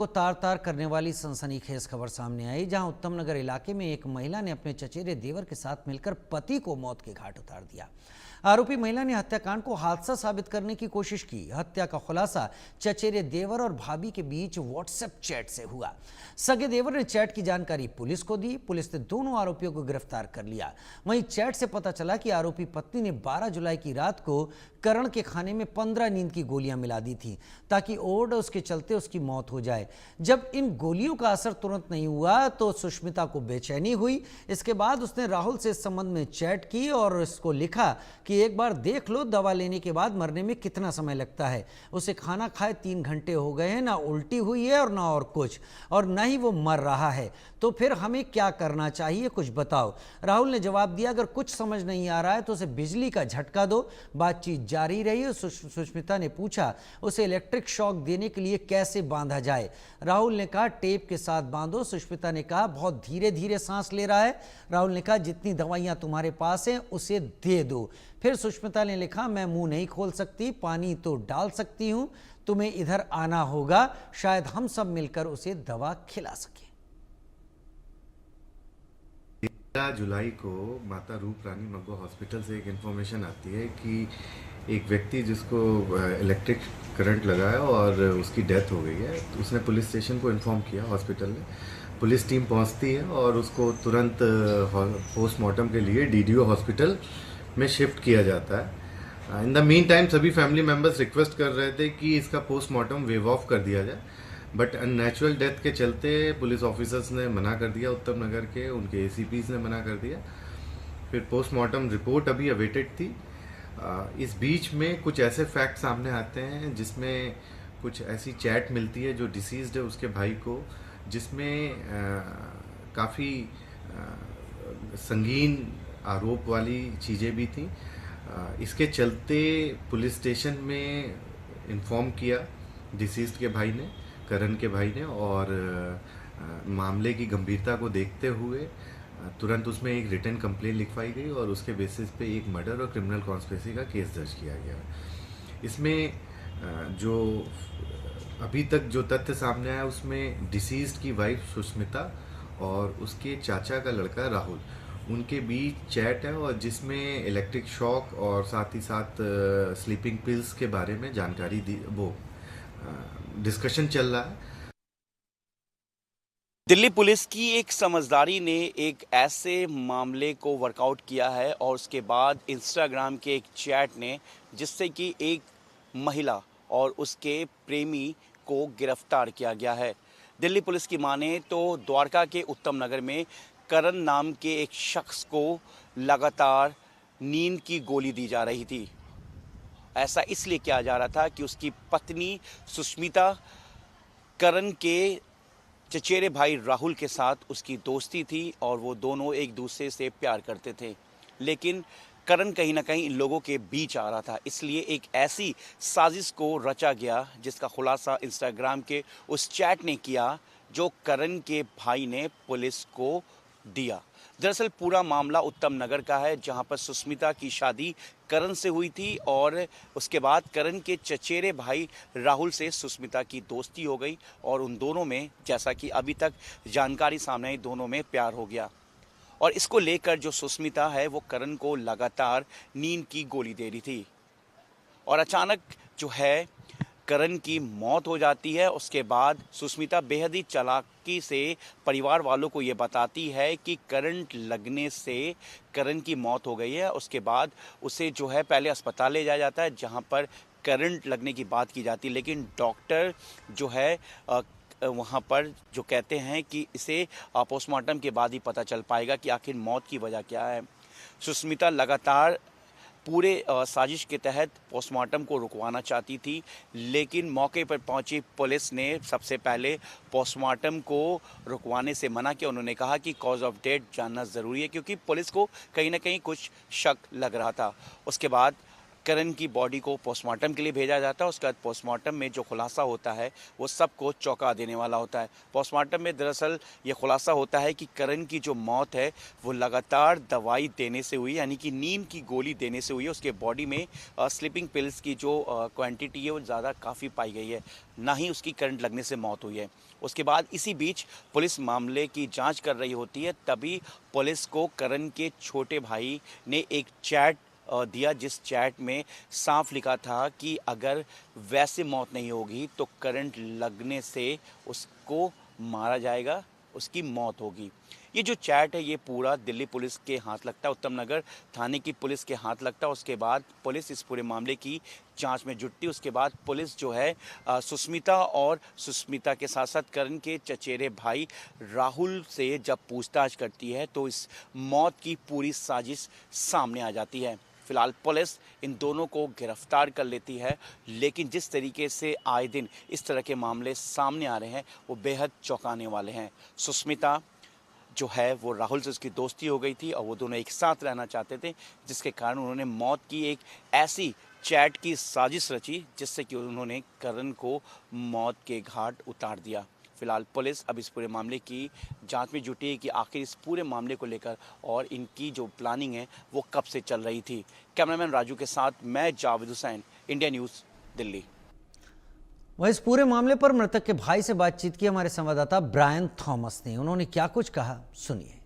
को तार तार करने वाली सनसनीखेज खबर सामने आई, जहां उत्तम नगर इलाके में एक महिला ने अपने चचेरे देवर के साथ मिलकर पति को मौत के घाट उतार दिया। आरोपी महिला ने हत्याकांड को हादसा साबित करने की कोशिश की। हत्या का खुलासा चचेरे देवर और भाभी के बीच व्हाट्सएप चैट से हुआ। सगे देवर ने चैट की जानकारी पुलिस को दी। पुलिस ने दोनों आरोपियों को गिरफ्तार कर लिया। वहीं चैट से पता चला कि आरोपी पत्नी ने 12 जुलाई की रात को करण के खाने में 15 नींद की गोलियां मिला दी थी, ताकि ओवरडोज के चलते उसकी मौत हो जाए। जब इन गोलियों का असर तुरंत नहीं हुआ तो सुष्मिता को बेचैनी हुई। इसके बाद उसने राहुल से इस संबंध में चैट की और इसको लिखा कि एक बार देख लो, दवा लेने के बाद मरने में कितना समय लगता है। उसे खाना खाए 3 घंटे हो गए हैं, ना उल्टी हुई है और ना और कुछ, और ना ही वो मर रहा है। तो फिर हमें क्या करना चाहिए, कुछ बताओ। राहुल ने जवाब दिया, अगर कुछ समझ नहीं आ रहा है तो उसे बिजली का झटका दो। बातचीत जारी रही। सुष्मिता ने पूछा उसे इलेक्ट्रिक शॉक देने के लिए कैसे बांधा जाए। राहुल ने कहा टेप के साथ बांधो। सुष्मिता ने कहा बहुत धीरे धीरे सांस ले रहा है। राहुल ने कहा जितनी दवाइयां तुम्हारे पास हैं उसे दे दो। फिर सुष्मिता ने लिखा मैं मुंह नहीं खोल सकती, पानी तो डाल सकती हूं, तुम्हें इधर आना होगा, शायद हम सब मिलकर उसे दवा खिला सके। 13 जुलाई को माता रूप रानी मगो हॉस्पिटल से एक इन्फॉर्मेशन आती है कि एक व्यक्ति जिसको इलेक्ट्रिक करंट लगा है और उसकी डेथ हो गई है। तो उसने पुलिस स्टेशन को इन्फॉर्म किया, हॉस्पिटल में पुलिस टीम पहुंचती है और उसको तुरंत पोस्टमार्टम के लिए डीडीओ हॉस्पिटल में शिफ्ट किया जाता है। इन द मीन टाइम सभी फैमिली मेम्बर्स रिक्वेस्ट कर रहे थे कि इसका पोस्टमार्टम वेव ऑफ कर दिया जाए, बट अननेचुरल डेथ के चलते पुलिस ऑफिसर्स ने मना कर दिया, उत्तम नगर के उनके एसीपीज ने मना कर दिया। फिर पोस्टमार्टम रिपोर्ट अभी अवेटेड थी। इस बीच में कुछ ऐसे फैक्ट सामने आते हैं जिसमें कुछ ऐसी चैट मिलती है जो डिसीज्ड है उसके भाई को, जिसमें काफ़ी संगीन आरोप वाली चीज़ें भी थी। इसके चलते पुलिस स्टेशन में इन्फॉर्म किया डिसीज्ड के भाई ने, करण के भाई ने, और मामले की गंभीरता को देखते हुए तुरंत उसमें एक रिटन कंप्लेंट लिखवाई गई और उसके बेसिस पे एक मर्डर और क्रिमिनल कॉन्स्पिरेसी का केस दर्ज किया गया। इसमें जो अभी तक जो तथ्य सामने आया उसमें डिसीज्ड की वाइफ सुष्मिता और उसके चाचा का लड़का राहुल, उनके बीच चैट है और जिसमें इलेक्ट्रिक शॉक और साथ ही साथ स्लीपिंग पिल्स के बारे में जानकारी दी, वो डिस्कशन चल रहा है। दिल्ली पुलिस की एक समझदारी ने एक ऐसे मामले को वर्कआउट किया है और उसके बाद इंस्टाग्राम के एक चैट ने, जिससे कि एक महिला और उसके प्रेमी को गिरफ्तार किया गया है। दिल्ली पुलिस की माने तो द्वारका के उत्तम नगर में करण नाम के एक शख्स को लगातार नींद की गोली दी जा रही थी। ऐसा इसलिए किया जा रहा था कि उसकी पत्नी सुष्मिता करण के चचेरे भाई राहुल के साथ उसकी दोस्ती थी और वो दोनों एक दूसरे से प्यार करते थे, लेकिन करण कहीं ना कहीं इन लोगों के बीच आ रहा था। इसलिए एक ऐसी साजिश को रचा गया जिसका खुलासा इंस्टाग्राम के उस चैट ने किया जो करण के भाई ने पुलिस को दिया। दरअसल पूरा मामला उत्तम नगर का है, जहां पर सुष्मिता की शादी करण से हुई थी और उसके बाद करण के चचेरे भाई राहुल से सुष्मिता की दोस्ती हो गई और उन दोनों में, जैसा कि अभी तक जानकारी सामने आई, दोनों में प्यार हो गया। और इसको लेकर जो सुष्मिता है वो करण को लगातार नींद की गोली दे रही थी और अचानक जो है करण की मौत हो जाती है। उसके बाद सुष्मिता बेहद ही चालाकी से परिवार वालों को ये बताती है कि करंट लगने से करण की मौत हो गई है। उसके बाद उसे जो है पहले अस्पताल ले जाया जाता है जहां पर करंट लगने की बात की जाती है, लेकिन डॉक्टर जो है वहाँ पर जो कहते हैं कि इसे पोस्टमार्टम के बाद ही पता चल पाएगा कि आखिर मौत की वजह क्या है। सुष्मिता लगातार पूरे साजिश के तहत पोस्टमार्टम को रुकवाना चाहती थी, लेकिन मौके पर पहुंची पुलिस ने सबसे पहले पोस्टमार्टम को रुकवाने से मना किया। उन्होंने कहा कि कॉज ऑफ डेथ जानना ज़रूरी है, क्योंकि पुलिस को कहीं ना कहीं कुछ शक लग रहा था। उसके बाद करण की बॉडी को पोस्टमार्टम के लिए भेजा जाता है। उसके बाद पोस्टमार्टम में जो खुलासा होता है वो सबको चौंका देने वाला होता है। पोस्टमार्टम में दरअसल ये खुलासा होता है कि करण की जो मौत है वो लगातार दवाई देने से हुई, यानी कि नींद की गोली देने से हुई है। उसके बॉडी में स्लीपिंग पिल्स की जो क्वांटिटी है वो ज़्यादा काफ़ी पाई गई है, ना ही उसकी करंट लगने से मौत हुई है। उसके बाद इसी बीच पुलिस मामले की जांच कर रही होती है, तभी पुलिस को करण के छोटे भाई ने एक चैट दिया, जिस चैट में साफ लिखा था कि अगर वैसे मौत नहीं होगी तो करंट लगने से उसको मारा जाएगा, उसकी मौत होगी। ये जो चैट है ये पूरा दिल्ली पुलिस के हाथ लगता है, उत्तम नगर थाने की पुलिस के हाथ लगता है। उसके बाद पुलिस इस पूरे मामले की जांच में जुटती। उसके बाद पुलिस जो है सुष्मिता और सुष्मिता के साथ साथ करण के चचेरे भाई राहुल से जब पूछताछ करती है तो इस मौत की पूरी साजिश सामने आ जाती है। फिलहाल पुलिस इन दोनों को गिरफ्तार कर लेती है, लेकिन जिस तरीके से आए दिन इस तरह के मामले सामने आ रहे हैं वो बेहद चौंकाने वाले हैं। सुष्मिता जो है वो राहुल से उसकी दोस्ती हो गई थी और वो दोनों एक साथ रहना चाहते थे, जिसके कारण उन्होंने मौत की एक ऐसी चैट की साजिश रची जिससे कि उन्होंने करण को मौत के घाट उतार दिया। फिलहाल पुलिस अब इस पूरे मामले की जांच में जुटी है कि आखिर इस पूरे मामले को लेकर और इनकी जो प्लानिंग है वो कब से चल रही थी। कैमरामैन राजू के साथ मैं जावेद हुसैन, इंडिया न्यूज़, दिल्ली। वह इस पूरे मामले पर मृतक के भाई से बातचीत की हमारे संवाददाता ब्रायन थॉमस ने। उन्होंने क्या कुछ कहा, सुनिए।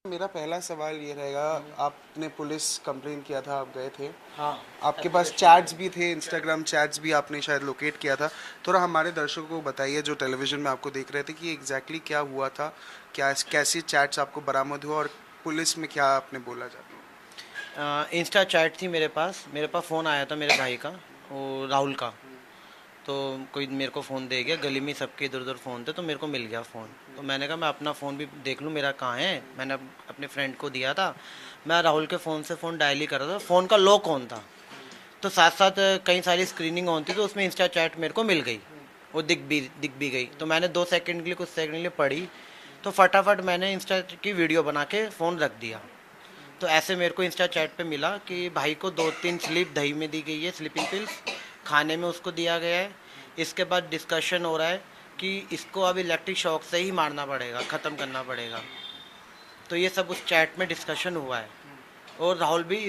मेरा पहला सवाल ये रहेगा, आपने पुलिस कंप्लेन किया था, आप गए थे। हाँ, आपके पास चैट्स भी थे, इंस्टाग्राम चैट्स भी आपने शायद लोकेट किया था। थोड़ा हमारे दर्शकों को बताइए जो टेलीविजन में आपको देख रहे थे कि एग्जैक्टली क्या हुआ था, क्या कैसी चैट्स आपको बरामद हुआ और पुलिस में क्या आपने बोला जाता। इंस्टा चैट थी मेरे पास फ़ोन आया था मेरे भाई का, वो राहुल का। तो कोई मेरे को फ़ोन दे गया, गली में सबके इधर उधर फ़ोन थे तो मेरे को मिल गया फ़ोन। तो मैंने कहा मैं अपना फ़ोन भी देख लूँ मेरा कहाँ है। मैंने अपने फ्रेंड को दिया था, मैं राहुल के फ़ोन से फ़ोन डायल ही कर रहा था, फ़ोन का लॉक ऑन था। तो साथ साथ कई सारी स्क्रीनिंग ऑन थी, तो उसमें इंस्टा चैट मेरे को मिल गई, वो दिख भी गई। तो मैंने 2 सेकंड के लिए, कुछ सेकंड के लिए पढ़ी, तो फटाफट मैंने इंस्टा की वीडियो बना के फ़ोन रख दिया। तो ऐसे मेरे को इंस्टा चैट पे मिला कि भाई को 2-3 स्लीप दही में दी गई है, स्लीपिंग पिल्स खाने में उसको दिया गया है। इसके बाद डिस्कशन हो रहा है कि इसको अब इलेक्ट्रिक शॉक से ही मारना पड़ेगा, ख़त्म करना पड़ेगा। तो ये सब उस चैट में डिस्कशन हुआ है। और राहुल भी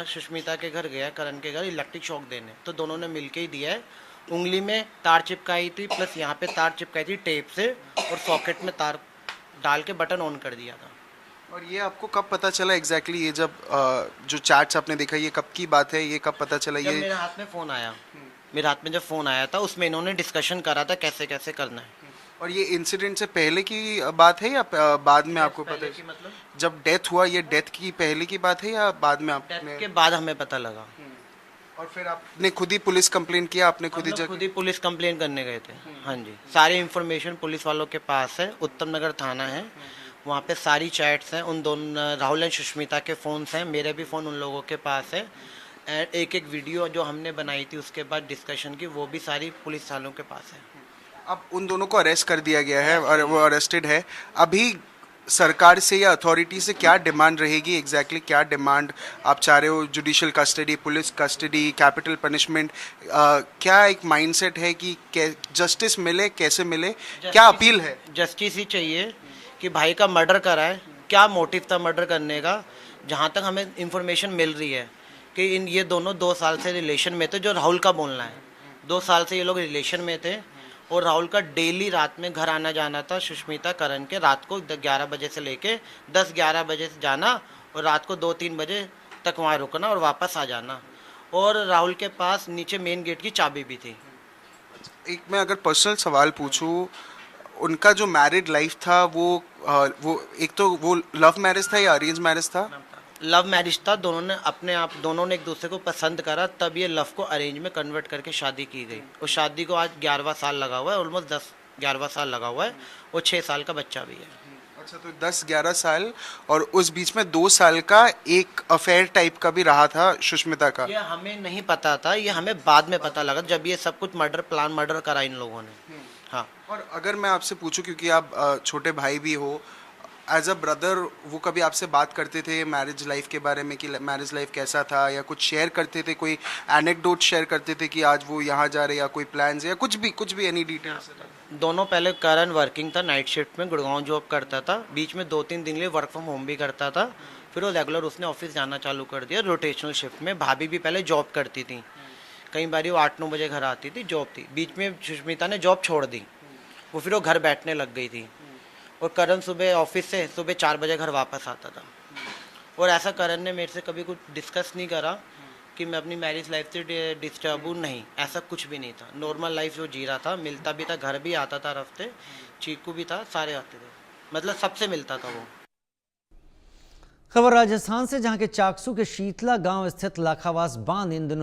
सुष्मिता के घर गया, करण के घर, इलेक्ट्रिक शॉक देने। तो दोनों ने मिलके ही दिया है। उंगली में तार चिपकाई थी, प्लस यहाँ पे तार चिपकाई थी टेप से, और सॉकेट में तार डाल के बटन ऑन कर दिया था। और ये आपको कब पता चला एग्जैक्टली, ये जब जो चैट्स आपने देखा, ये कब की बात है, ये कब पता चला? जब ये मेरे हाथ में फ़ोन आया, मेरे हाथ में जब फ़ोन आया था उसमें इन्होंने डिस्कशन करा था कैसे कैसे करना है। और ये इंसिडेंट से पहले की बात है या बाद में आपको पता है? मतलब जब डेथ हुआ, ये डेथ की पहले की बात है या बाद में आपने? डेथ के बाद हमें पता लगा। और फिर आपने खुद ही पुलिस कंप्लेन किया, आपने खुद ही खुद ही पुलिस कंप्लेन करने गए थे। हाँ जी, सारी इंफॉर्मेशन पुलिस वालों के पास है, उत्तम नगर थाना है, वहाँ पे सारी चैट्स हैं। उन दोनों राहुल और सुष्मिता के फ़ोन्स हैं, मेरे भी फ़ोन उन लोगों के पास है। एंड एक वीडियो जो हमने बनाई थी उसके बाद डिस्कशन की, वो भी सारी पुलिस वालों के पास है। अब उन दोनों को अरेस्ट कर दिया गया है और वो अरेस्टेड है। अभी सरकार से या अथॉरिटी से क्या डिमांड रहेगी एग्जैक्टली? क्या डिमांड आप चाह रहे हो? Judicial custody, police custody, capital punishment, क्या एक माइंडसेट है कि जस्टिस मिले, कैसे मिले, क्या अपील है? जस्टिस ही चाहिए कि भाई का मर्डर करा है, क्या मोटिव था मर्डर करने का। जहाँ तक हमें इंफॉर्मेशन मिल रही है कि ये दोनों 2 साल से रिलेशन में थे, जो राहुल का बोलना है। 2 साल से ये लोग रिलेशन में थे और राहुल का डेली रात में घर आना जाना था सुष्मिता करण के। रात को 11 बजे से लेके 10-11 बजे से जाना और रात को 2-3 बजे तक वहाँ रुकना और वापस आ जाना। और राहुल के पास नीचे मेन गेट की चाबी भी थी। एक मैं अगर पर्सनल सवाल पूछूं, उनका जो मैरिड लाइफ था वो एक तो वो लव मैरिज था या अरेंज मैरिज था? लव मैरिज था। दोनों ने एक दूसरे को पसंद करा, तब ये लव को अरेंज में कन्वर्ट करके शादी की गई। उस शादी को आज 11वां साल लगा हुआ है, ऑलमोस्ट 10-11वां साल लगा हुआ है, और 6 साल का बच्चा भी है। अच्छा, तो 10-11 साल, और उस बीच में 2 साल का एक अफेयर टाइप का भी रहा था सुष्मिता का। ये हमें नहीं पता था, ये हमें बाद में पता लगा जब ये सब कुछ मर्डर करा इन लोगों ने। हाँ। और अगर मैं आपसे पूछूं, क्योंकि आप छोटे भाई भी हो, एज अ ब्रदर वो कभी आपसे बात करते थे मैरिज लाइफ के बारे में कि मैरिज लाइफ कैसा था, या कुछ शेयर करते थे, कोई एनेक्डोट शेयर करते थे कि आज वो यहाँ जा रहे, या कोई प्लान्स, या कुछ भी एनी डिटेल्स? दोनों, पहले करण वर्किंग था, नाइट शिफ्ट में गुड़गांव जॉब करता था, बीच में 2-3 दिन लिए वर्क फ्रॉम होम भी करता था, फिर वो रेगुलर उसने ऑफिस जाना चालू कर दिया रोटेशनल शिफ्ट में। भाभी भी पहले जॉब करती थी, कई बार वो 8-9 बजे घर आती थी, जॉब थी। बीच में सुष्मिता ने जॉब छोड़ दी, वो फिर वो घर बैठने लग गई थी, और करण सुबह ऑफिस से सुबह 4 बजे घर वापस आता था। और ऐसा करण ने मेरे से कभी कुछ डिस्कस नहीं करा कि मैं अपनी मैरिज लाइफ से डिस्टर्ब हूँ, नहीं, ऐसा कुछ भी नहीं था। नॉर्मल लाइफ जो जी रहा था, मिलता भी था, घर भी आता था हर हफ्ते, चीकू भी था, सारे आते थे, मतलब सबसे मिलता था वो। खबर राजस्थान से, जहां के चाकसू के शीतला गांव स्थित लाखावास बांध इन दिनों